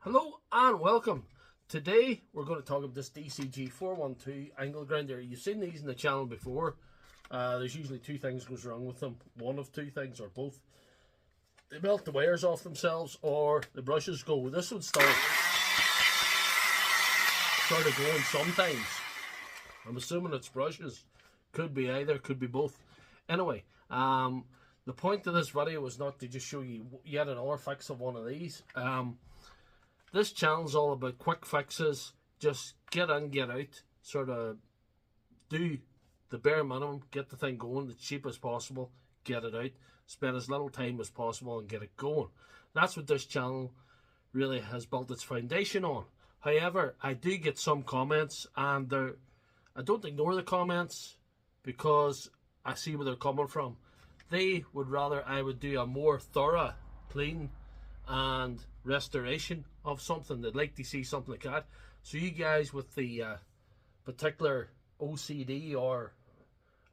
Hello and welcome. Today we're going to talk about this DCG412 angle grinder. You've seen these in the channel before. There's usually two things goes wrong with them. One of two things or both. They melt the wires off themselves or the brushes go. This would start of going sometimes. I'm assuming it's brushes. Could be either, could be both. Anyway, the point of this video was not to just show you yet another fix of one of these. This channel's all about quick fixes. Just get in, get out, sort of do the bare minimum, get the thing going the cheap as possible, get it out, spend as little time as possible and get it going. That's what this channel really has built its foundation on. However, I do get some comments, and I don't ignore the comments because I see where they're coming from. They would rather I would do a more thorough clean and restoration of something. They'd like to see something like that. So you guys with the particular OCD or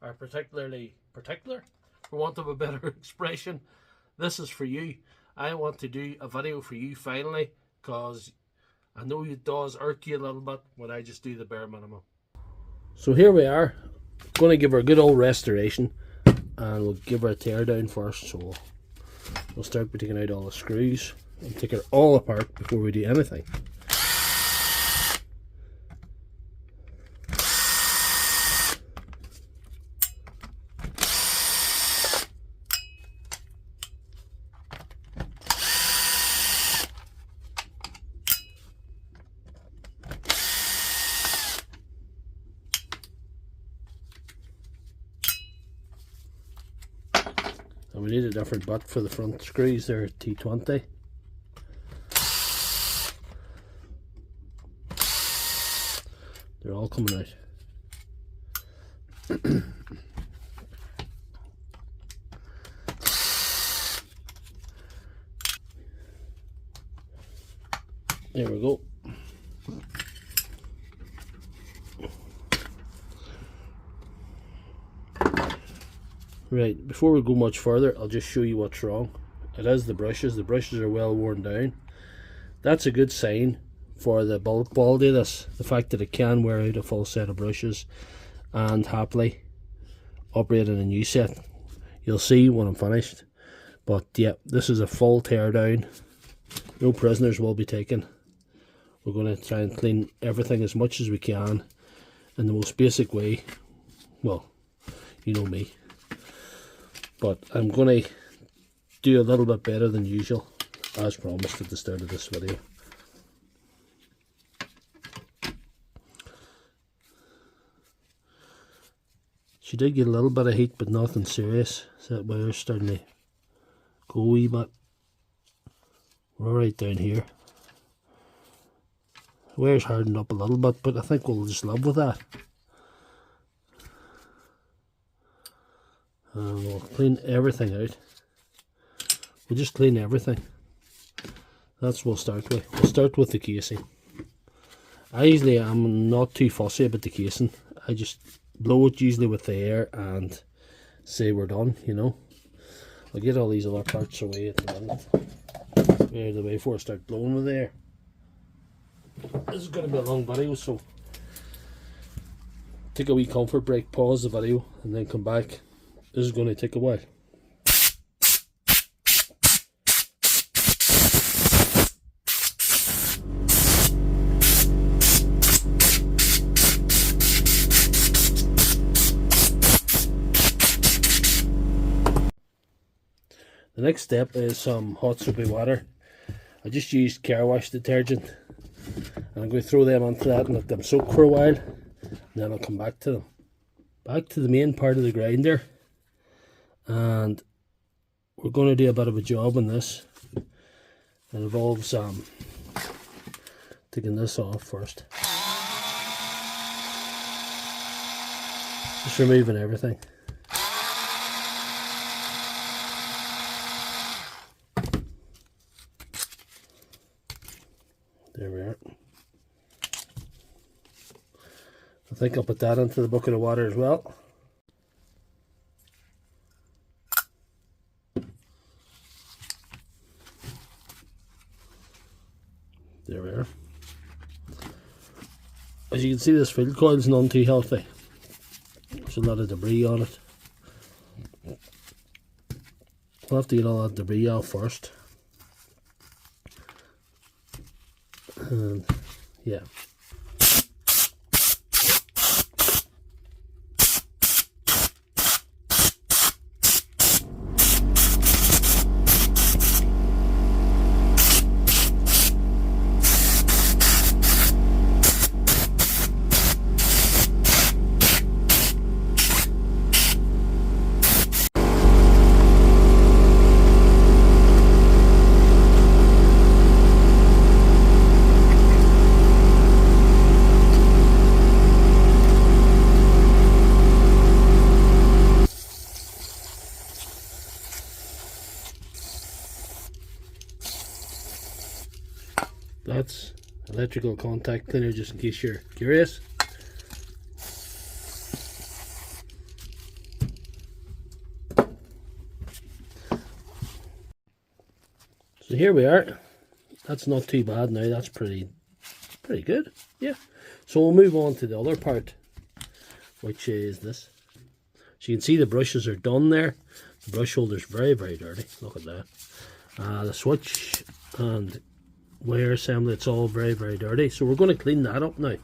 are particularly particular, for want of a better expression, this is for you. I want to do a video for you finally, because I know it does irk you a little bit when I just do the bare minimum. So here we are, going to give her a good old restoration, and we'll give her a tear down first. So we'll start by taking out all the screws and take it all apart before we do anything. And we need a different butt for the front screws. They're T20. They're all coming out. There we go. Right, before we go much further, I'll just show you what's wrong. It is the brushes. The brushes are well worn down. That's a good sign for the bulk quality of this. The fact that it can wear out a full set of brushes and happily operate in a new set. You'll see when I'm finished. But yeah, this is a full tear down. No prisoners will be taken. We're going to try and clean everything as much as we can in the most basic way. Well, you know me. But I'm going to do a little bit better than usual, as promised at the start of this video. She did get a little bit of heat, but nothing serious. So that wire's starting to go a wee bit. We're right down here. The wire's hardened up a little bit, but I think we'll just live with that. And we'll clean everything out. We'll just clean everything. That's what we'll start with. We'll start with the casing. I usually am not too fussy about the casing. I just blow it usually with the air and say we're done, you know. I'll get all these other parts away at the minute. Out of the way before I start blowing with the air. This is going to be a long video, so take a wee comfort break, pause the video, and then come back. This is going to take a while. The next step is some hot soapy water. I just used car wash detergent, and I'm going to throw them onto that and let them soak for a while, and then I'll come back to them. Back to the main part of the grinder, and we're going to do a bit of a job on this. It involves taking this off first, just removing everything. There we are. I think I'll put that into the bucket of water as well. There we are. As you can see, this field coil is none too healthy. There's a lot of debris on it. We'll have to get all that debris off first. And yeah. That's electrical contact cleaner, just in case you're curious. So here we are. That's not too bad now. That's pretty good. Yeah. So we'll move on to the other part, which is this. So you can see the brushes are done there. The brush holder's very, very dirty. Look at that. The switch and wire assembly, it's all very, very dirty. So we're going to clean that up now.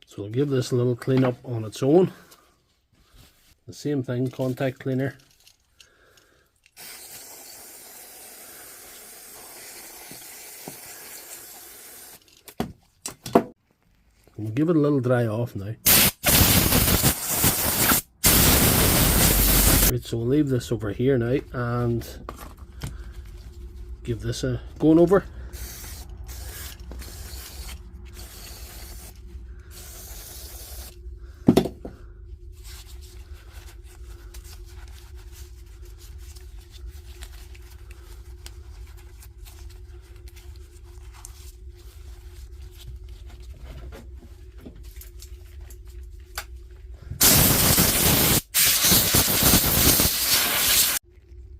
So we'll give this a little clean up on its own. The same thing, contact cleaner. We'll give it a little dry off now. Right, so we'll leave this over here now and give this a going over.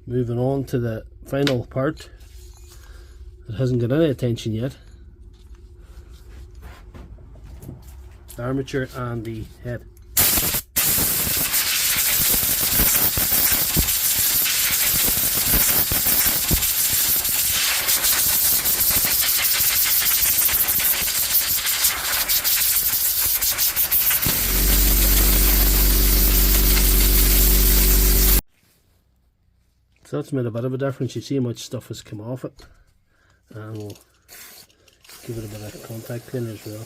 Moving on to the final part. It hasn't got any attention yet. The armature and the head. So that's made a bit of a difference. You see how much stuff has come off it. And we'll give it a bit of contact cleaner as well.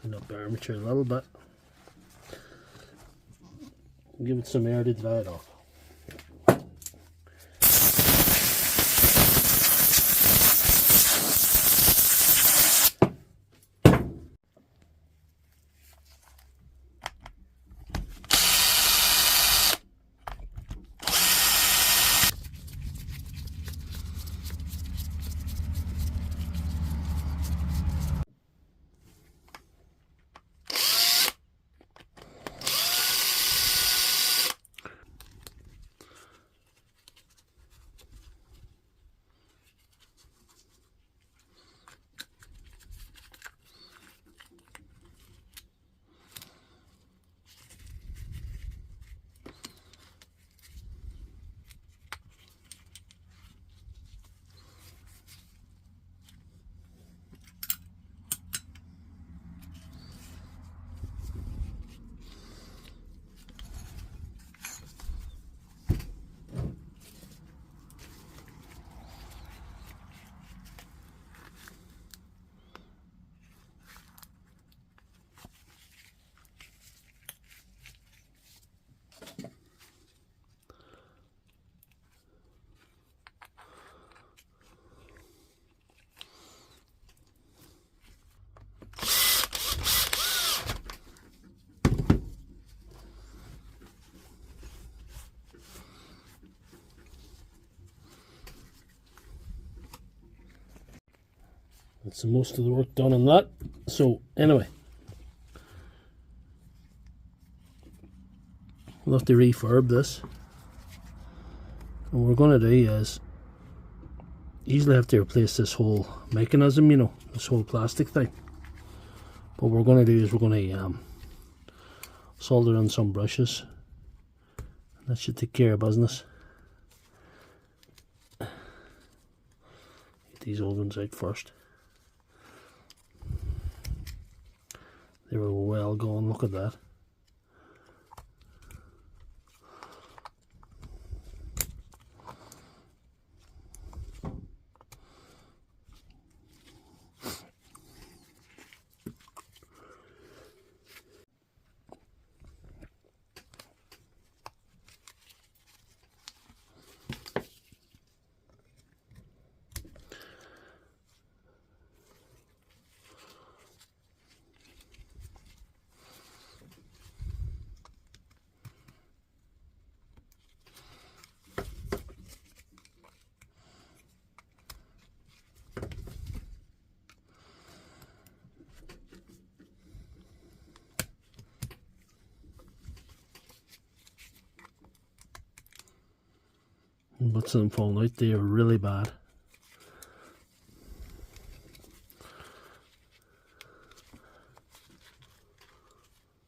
Clean up the armature a little bit. Give it some air to dry it off. That's most of the work done on that. So anyway, we'll have to refurb this. And what we're going to do is easily have to replace this whole mechanism, you know, this whole plastic thing. But what we're going to do is we're going to solder in some brushes. That should take care of business. Get these old ones out first. They were well gone, look at that. Bits of them falling out, they are really bad.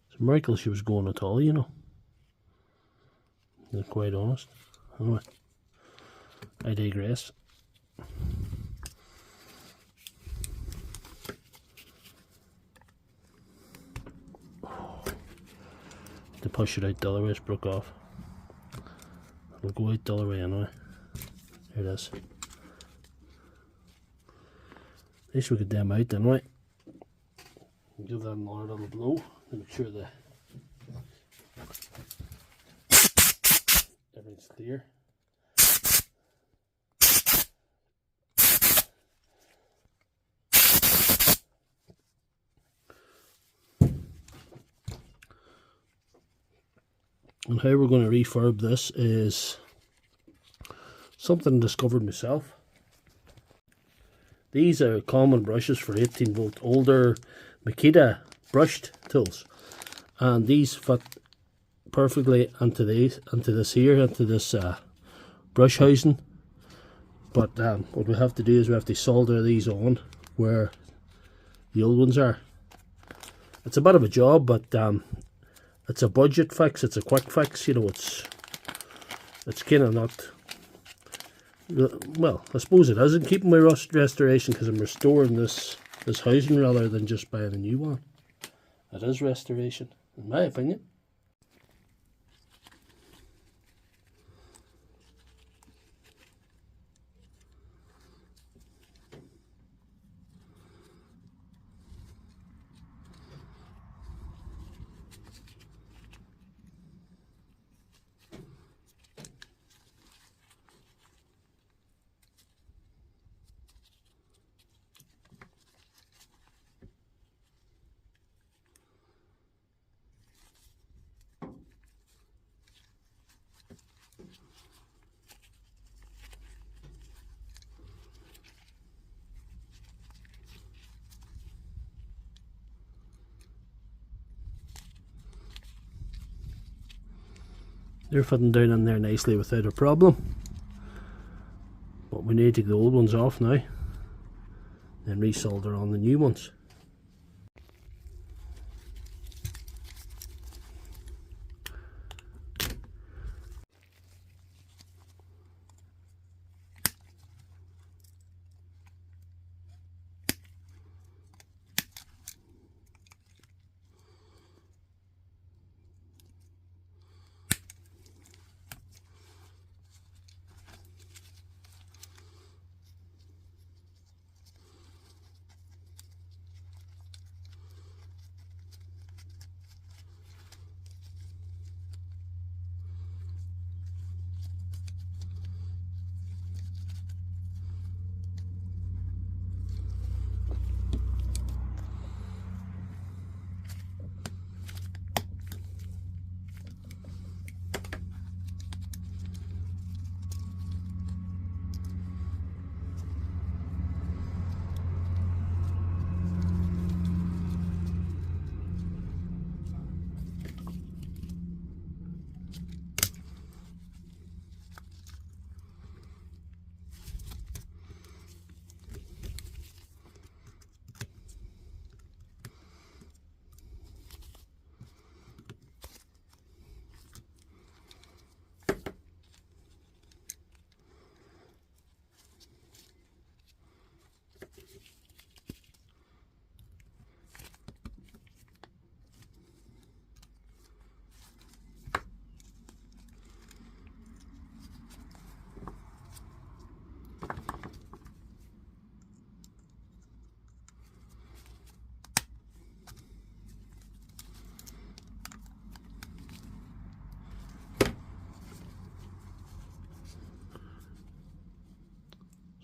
It's a miracle she was going at all, you know. To be quite honest. Anyway, I digress. To push it out the other way, it's broke off. It'll go out the other way anyway. There it is. At least we get them out anyway. Give them another little blow to make sure that everything's clear. And how we're going to refurb this is something I discovered myself. These are common brushes for 18 volt older Makita brushed tools, and these fit perfectly into this brush housing. But what we have to do is we have to solder these on where the old ones are. It's a bit of a job, but it's a budget fix, it's a quick fix, you know. It's kind of not, well, I suppose it is in keeping my restoration, because I'm restoring this housing rather than just buying a new one. It is restoration, in my opinion. They're fitting down in there nicely without a problem. But we need to take the old ones off now, then resolder on the new ones.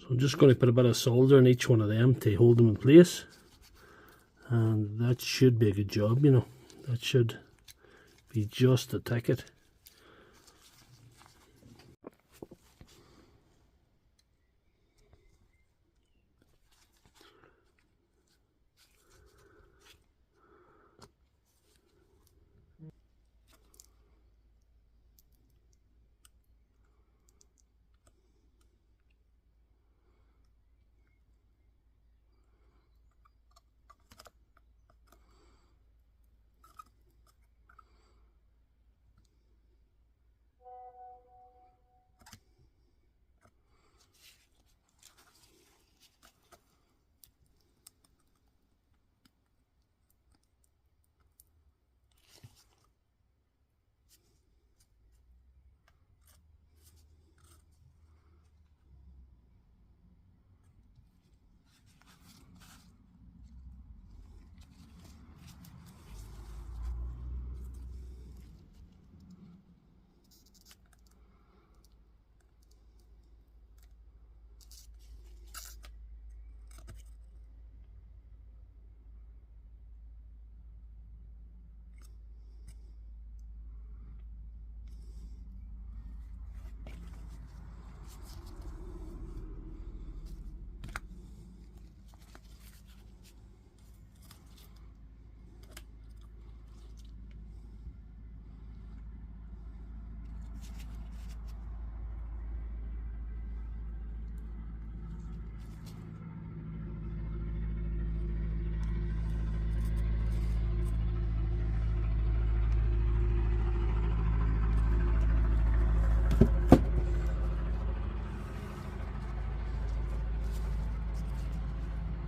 So I'm just going to put a bit of solder in each one of them to hold them in place, and that should be a good job, you know. That should be just a ticket.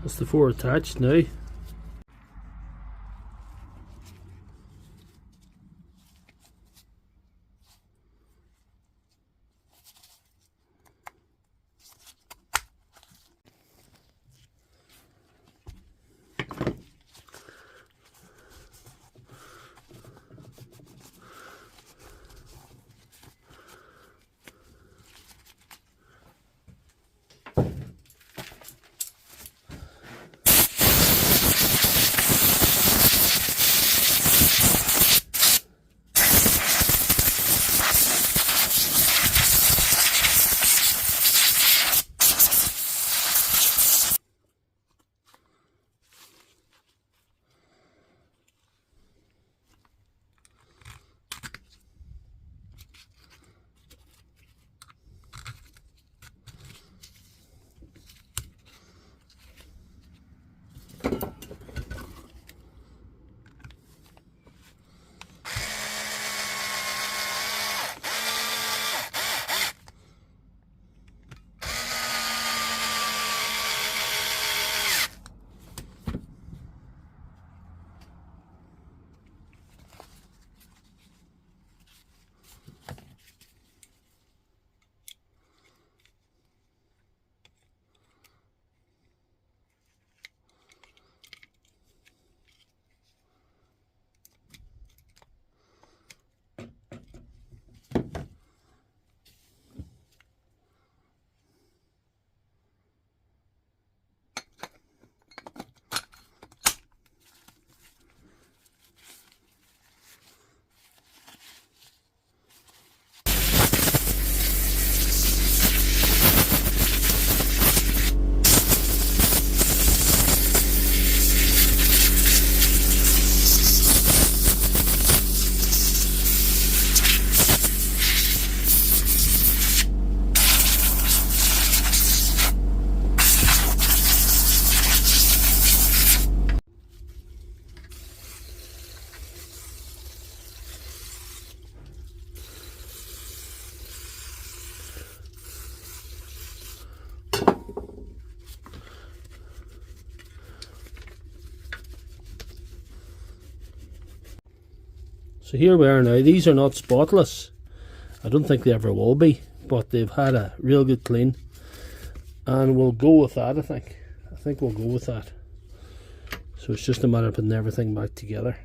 That's the 4 attached now. So here we are now. These are not spotless. I don't think they ever will be, but they've had a real good clean, and we'll go with that. I think we'll go with that. So it's just a matter of putting everything back together.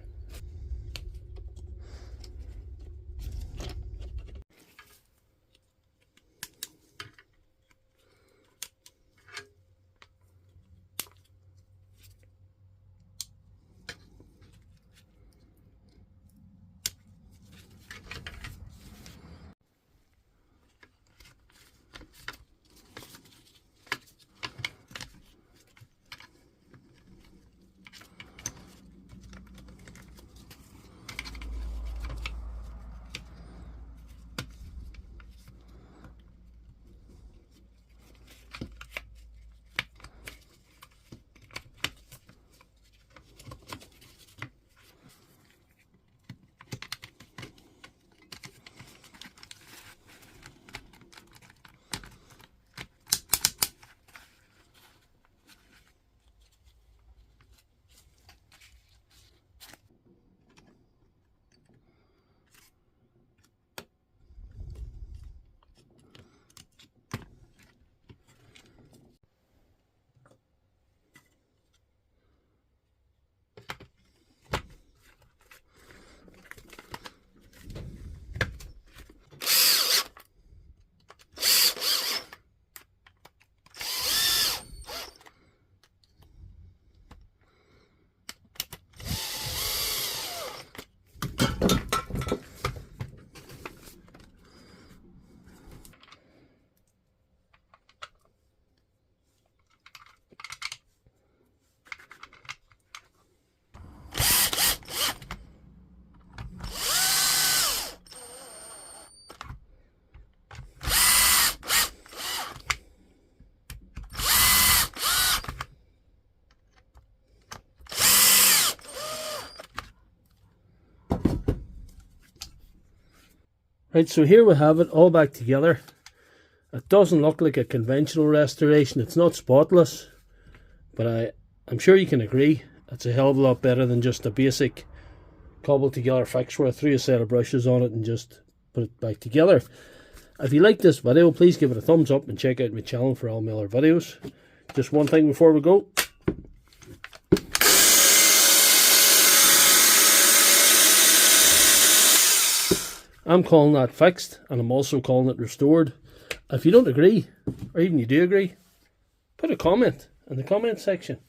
Right, so here we have it all back together. It doesn't look like a conventional restoration. It's not spotless, but I'm sure you can agree it's a hell of a lot better than just a basic cobbled together fix where I threw a set of brushes on it and just put it back together. If you like this video, please give it a thumbs up and check out my channel for all my other videos. Just one thing before we go. I'm calling that fixed, and I'm also calling it restored. If you don't agree, or even you do agree, put a comment in the comment section.